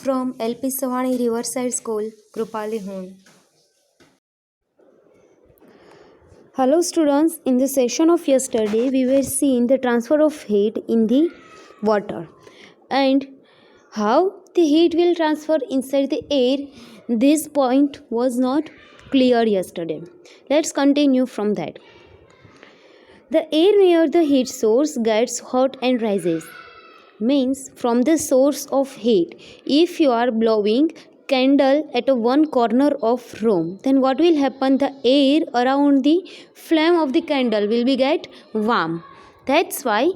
from LP Savani Riverside School, Krupali Home. Hello students, in the session of yesterday we were seeing the transfer of heat in the water and how the heat will transfer inside the air. This point was not clear yesterday. Let's continue from that. The air near the heat source gets hot and rises. Means from the source of heat, if you are blowing candle at a one corner of room, then what will happen? The air around the flame of the candle will be get warm. That's why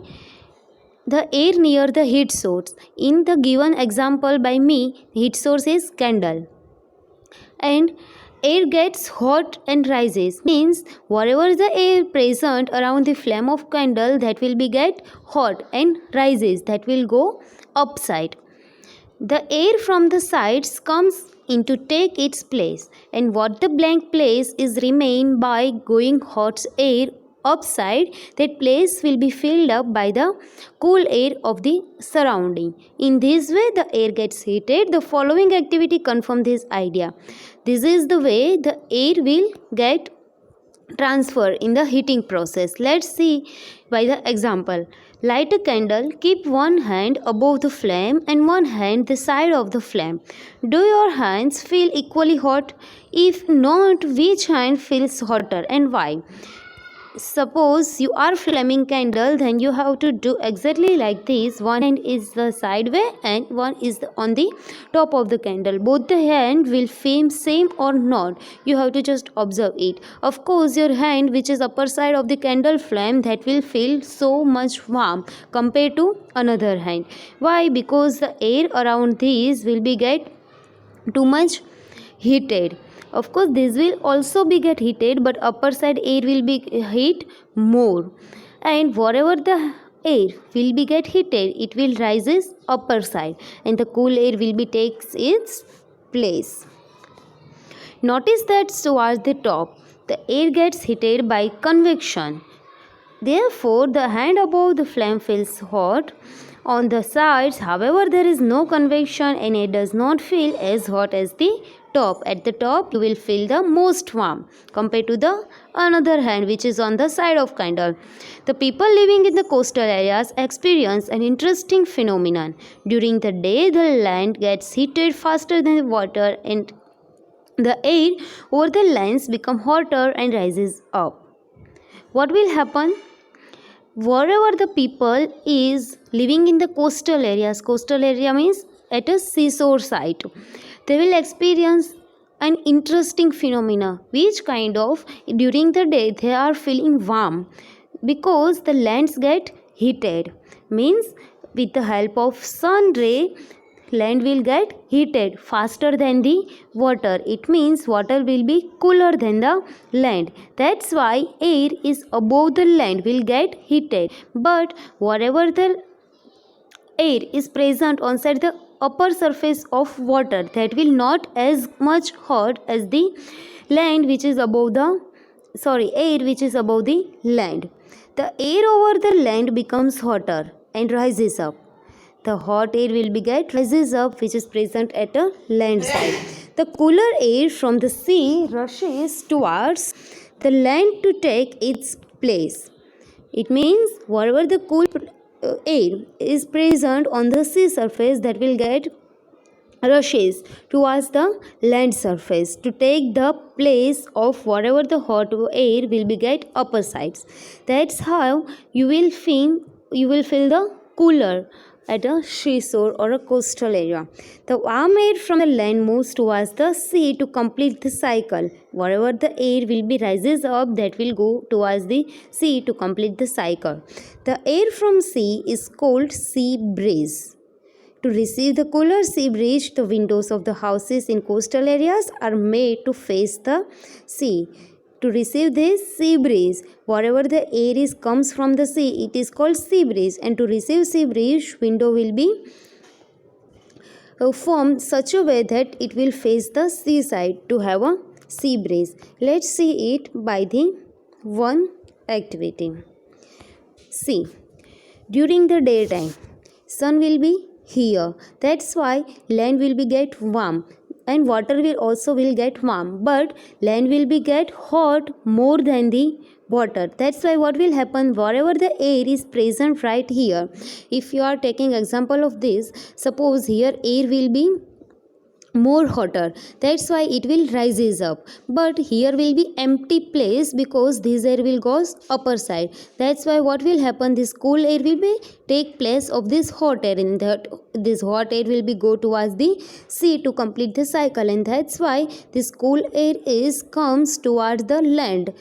the air near the heat source, in the given example by me, heat source is candle, and air gets hot and rises, means whatever the air present around the flame of candle, that will be get hot and rises, that will go upside. The air from the sides comes in to take its place, and what the blank place is remain by going hot air upside, that place will be filled up by the cool air of the surrounding. In this way the air gets heated. The following activity confirm this idea. This is the way the air will get transfer in the heating process. Let's see by the example. Light a candle, keep one hand above the flame and one hand the side of the flame. Do your hands feel equally hot? If not, which hand feels hotter and why? Suppose you are flaming candle, then you have to do exactly like this. One hand is the sideway and one is on the top of the candle. Both the hand will flame same or not, you have to just observe it. Of course your hand which is upper side of the candle flame, that will feel so much warm compared to another hand. Why? Because the air around these will be get too much heated. Of course this will also be get heated, but upper side air will be heat more, and whatever the air will be get heated, it will rises upper side and the cool air will be takes its place. Notice that towards the top the air gets heated by convection. Therefore, the hand above the flame feels hot. On the sides, however, there is no convection and it does not feel as hot as the top. At the top, you will feel the most warm compared to the another hand which is on the side of candle. The people living in the coastal areas experience an interesting phenomenon. During the day, the land gets heated faster than the water, and the air over the lands become hotter and rises up. What will happen? Wherever the people is living in the coastal area means at a seashore site, they will experience an interesting phenomena. Which kind of? During the day they are feeling warm because the lands get heated, means with the help of sun ray, land will get heated faster than the water. It means water will be cooler than the land. That's why air is above the land will get heated. But whatever the air is present on side the upper surface of water, that will not as much hot as the land which is above the air which is above the land. The air over the land becomes hotter and rises up. The hot air will be get rises up which is present at a land side. The cooler air from the sea rushes towards the land to take its place. It means whatever the cool air is present on the sea surface, that will get rushes towards the land surface to take the place of whatever the hot air will be get upper sides. That's how you will feel the cooler at a seashore or a coastal area. The warm air from the land moves towards the sea to complete the cycle. Whatever the air will be rises up, that will go towards the sea to complete the cycle. The air from sea is called sea breeze. To receive the cooler sea breeze, the windows of the houses in coastal areas are made to face the sea. To receive this sea breeze, whatever the air is comes from the sea, it is called sea breeze. And to receive sea breeze, window will be formed such a way that it will face the seaside to have a sea breeze. Let's see it by the one activity. See, during the daytime, sun will be here. That's why land will be get warm and water will get warm, but land will be get hot more than the water. That's why what will happen, wherever the air is present right here, if you are taking example of this, suppose here air will be more hotter, that's why it will rises up, but here will be empty place because this air will goes upper side. That's why what will happen, this cool air will be take place of this hot air, in that this hot air will be go towards the sea to complete the cycle, and that's why this cool air is comes towards the land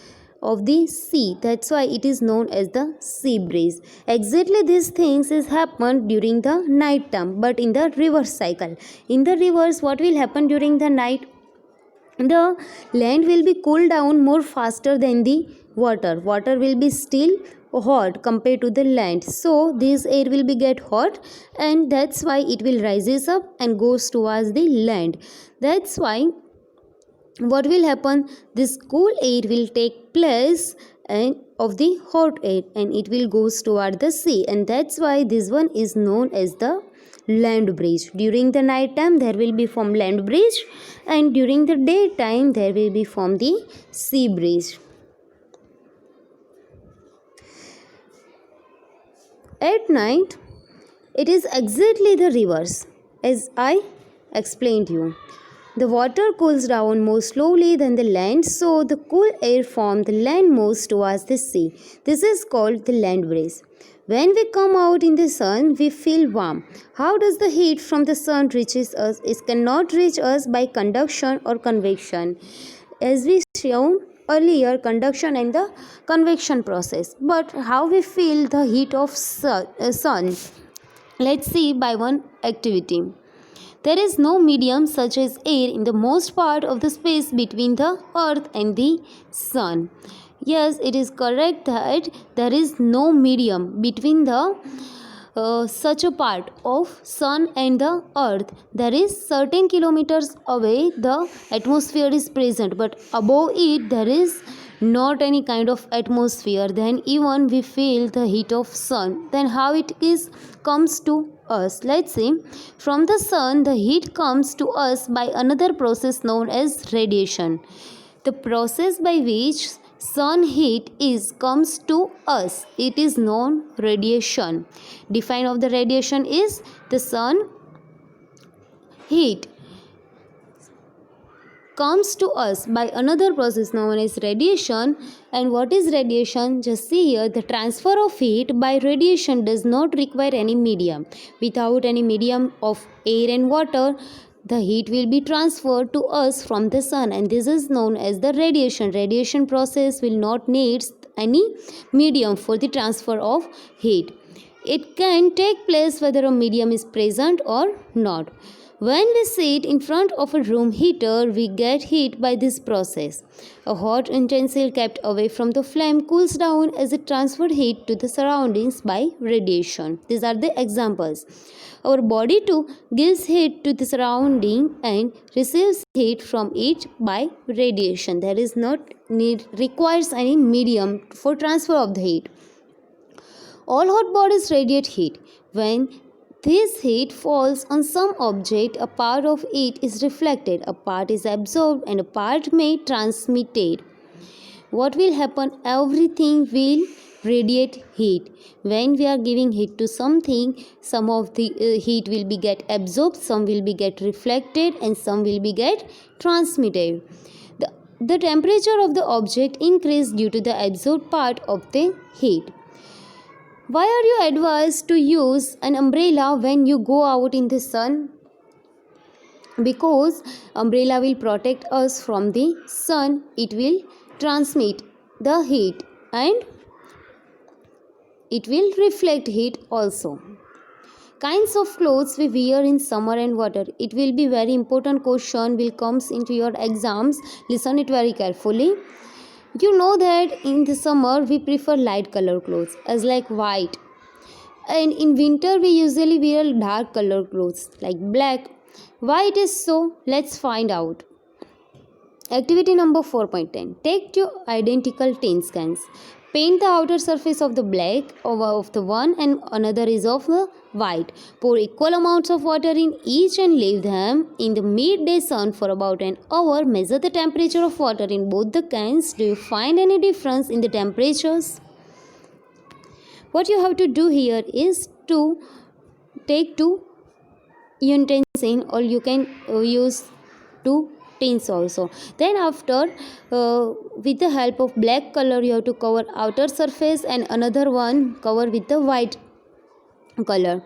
of the sea. That's why it is known as the sea breeze. Exactly these things is happen during the night time, but in the reverse cycle. In the reverse, what will happen during the night? The land will be cooled down more faster than the water. Water will be still hot compared to the land, so this air will be get hot, and that's why it will rises up and goes towards the land. That's why what will happen, this cool air will take place and of the hot air, and it will goes toward the sea, and that's why this one is known as the land breeze. During the night time there will be from land breeze, and during the daytime there will be from the sea breeze. At night it is exactly the reverse, as I explained you. The water cools down more slowly than the land, so the cool air from the land moves towards the sea. This is called the land breeze. When we come out in the sun, we feel warm. How does the heat from the sun reaches us? It cannot reach us by conduction or convection, as we shown earlier, conduction and the convection process. But how we feel the heat of sun? Let's see by one activity. There is no medium such as air in the most part of the space between the earth and the sun. Yes, it is correct that there is no medium between the such a part of sun and the earth. There is certain kilometers away the atmosphere is present, but above it there is not any kind of atmosphere. Then even we feel the heat of sun. Then how it is comes to us? Let's see. From the sun the heat comes to us by another process known as radiation. The process by which sun heat is comes to us, it is known radiation. Define of the radiation is the sun heat comes to us by another process known as radiation. And what is radiation? Just see here, the transfer of heat by radiation does not require any medium. Without any medium of air and water, the heat will be transferred to us from the sun, and this is known as the radiation. Radiation process will not need any medium for the transfer of heat. It can take place whether a medium is present or not. When we sit in front of a room heater, we get heat by this process. A hot utensil kept away from the flame cools down as it transfers heat to the surroundings by radiation. These are the examples. Our body too gives heat to the surrounding and receives heat from it by radiation. There is not need requires any medium for transfer of the heat. All hot bodies radiate heat. When this heat falls on some object, a part of it is reflected, a part is absorbed, and a part may transmitted. What will happen? Everything will radiate heat. When we are giving heat to something, some of the heat will be get absorbed, some will be get reflected, and some will be get transmitted. The temperature of the object increase due to the absorbed part of the heat. Why are you advised to use an umbrella when you go out in the sun? Because umbrella will protect us from the sun. It will transmit the heat and it will reflect heat also. Kinds of clothes we wear in summer and winter. It will be very important question will comes into your exams. Listen it very carefully. You know that in the summer we prefer light color clothes as like white, and in winter we usually wear dark color clothes like black. Why it is so? Let's find out. Activity number 4.10. Take two identical tin cans. Paint the outer surface of the black of the one and another is of the white. Pour equal amounts of water in each and leave them in the midday sun for about an hour. Measure the temperature of water in both the cans. Do you find any difference in the temperatures? What you have to do here is to take two utensils, or you can use two tins also. Then after, with the help of black color, you have to cover outer surface and another one cover with the white color,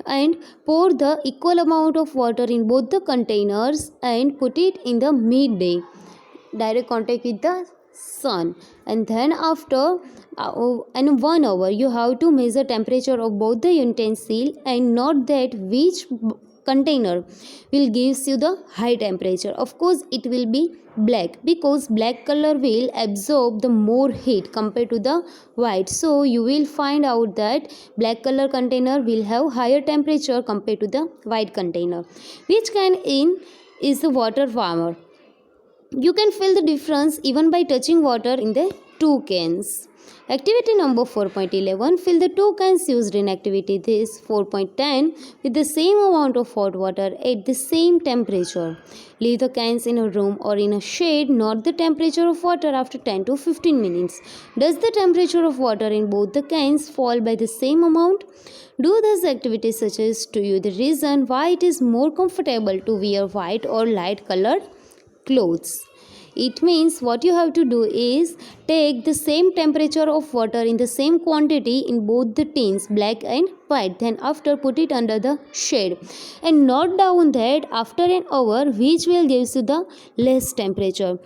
and pour the equal amount of water in both the containers and put it in the midday direct contact with the sun. And then after in 1 hour you have to measure temperature of both the utensil and note that which container will gives you the high temperature. Of course it will be black, because black color will absorb the more heat compared to the white. So you will find out that black color container will have higher temperature compared to the white container. Which can in is the water warmer? You can feel the difference even by touching water in the two cans. Activity number 4.11. Fill the two cans used in activity this 4.10 with the same amount of hot water at the same temperature. Leave the cans in a room or in a shade. Note the temperature of water after 10 to 15 minutes. Does the temperature of water in both the cans fall by the same amount? Do this activity suggest to you the reason why it is more comfortable to wear white or light colored clothes. It means what you have to do is take the same temperature of water in the same quantity in both the tins, black and white. Then after put it under the shade and note down that after an hour which will gives you the less temperature.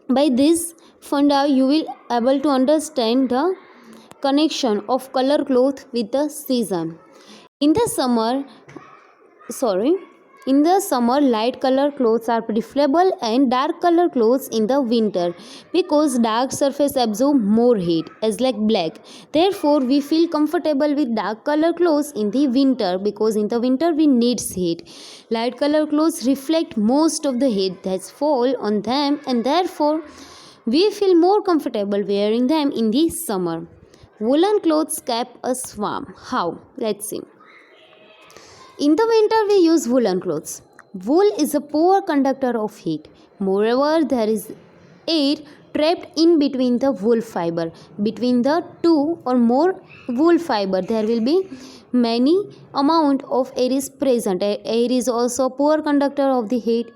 By this funda you will able to understand the connection of color cloth with the season. In the summer, light color clothes are preferable and dark color clothes in the winter, because dark surface absorb more heat as like black. Therefore, we feel comfortable with dark color clothes in the winter, because in the winter we need heat. Light color clothes reflect most of the heat that's fall on them, and therefore we feel more comfortable wearing them in the summer. Woolen clothes keep us warm. How? Let's see. In the winter, we use woolen clothes. Wool is a poor conductor of heat. Moreover, there is air trapped in between the wool fiber. Between the two or more wool fiber, there will be many amount of air is present. Air is also a poor conductor of the heat.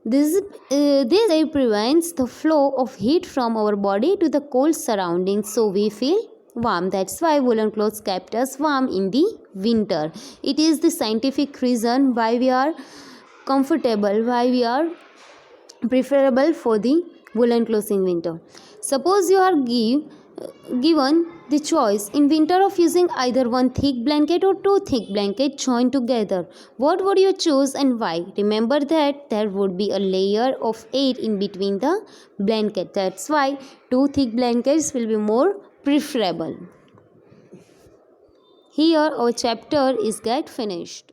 This air prevents the flow of heat from our body to the cold surroundings, so we feel warm. That's why woolen clothes kept us warm in the winter. It is the scientific reason why we are comfortable, why we are preferable for the woolen clothes in winter. Suppose you are given the choice in winter of using either one thick blanket or two thick blankets joined together. What would you choose and why? Remember that there would be a layer of air in between the blanket. That's why two thick blankets will be more preferable. Here our chapter is get finished.